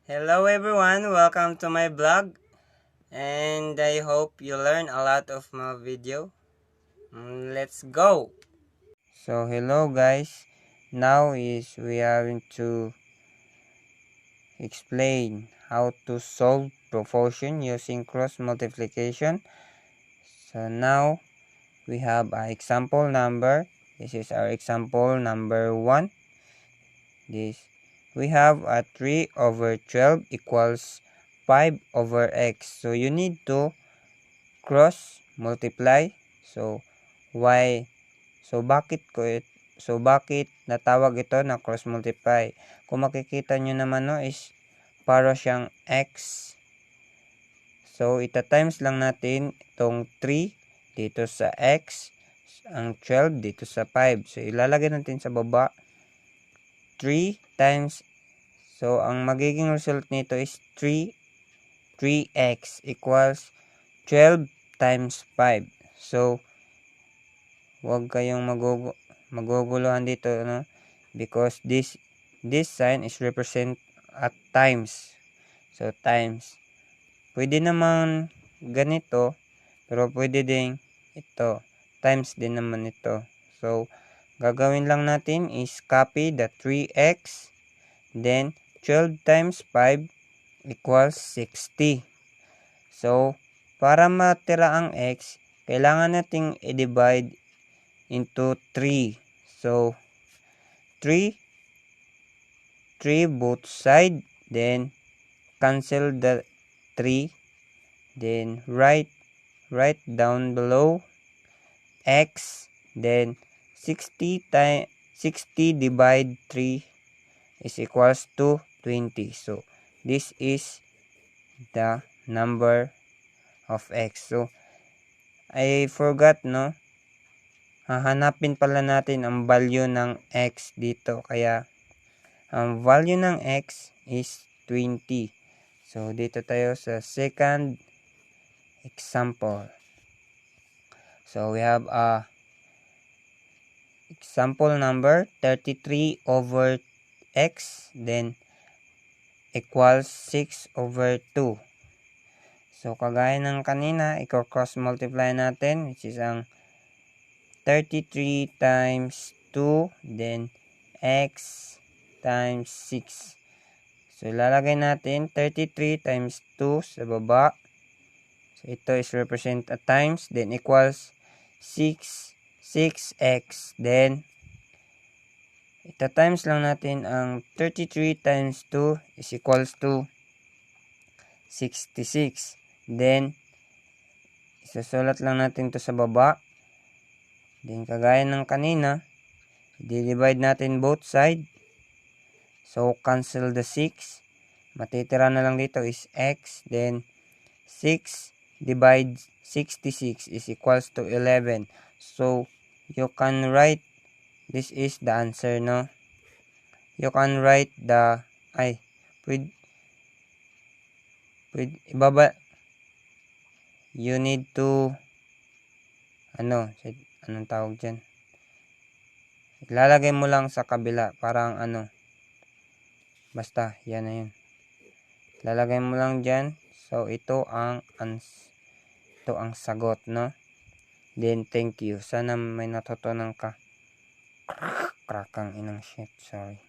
Hello everyone, welcome to my blog, and I hope you learn a lot of my video. Let's go. So hello guys, now we are going to explain how to solve proportion using cross multiplication. So now we have an example number. This is our example number 1. We have a 3 over 12 equals 5 over x. So you need to cross multiply. So y. So bakit natawag ito na cross multiply? Kung makikita nyo naman is para siyang x. So ita-times lang natin itong 3 dito sa x, ang 12 dito sa 5. So ilalagay natin sa baba 3 times. So ang magiging result nito is 3x equals 12 times 5. So huwag kayong maguguluhan dito, no? Because this sign is represent at times. So times. Pwede naman ganito, pero pwede ding ito. Times din naman ito. So gagawin lang natin is copy the 3x, then 12 times 5 equals 60. So para matira ang x, kailangan nating i-divide into 3. So 3 both side, then cancel the 3, then write down below x, then 60 divide 3 is equals to 20. So this is the number of x. So I forgot, no? Hahanapin pala natin ang value ng x dito. Kaya ang value ng x is 20. So dito tayo sa second example. So we have a example number 33 over x, then equals 6 over 2. So kagaya ng kanina, i-cross multiply natin, which is ang 33 times 2, then x times 6. So ilalagay natin 33 times 2 sa baba. So ito is represent a times, then equals 6x, then ita-times lang natin ang 33 times 2 is equals to 66. Then isasulat lang natin to sa baba. Then kagaya ng kanina, i-divide natin both side. So cancel the 6. Matitira na lang dito is x, then 6 divide 66 is equals to 11. So you can write, this is the answer, no? You can write the ibaba, you need to anong tawag dyan, ilalagay mo lang sa kabila, parang basta yan na yun, ilalagay mo lang dyan. So ito ang sagot, no? Then thank you, sana may natutunan ka. Krakang inang shit, sorry.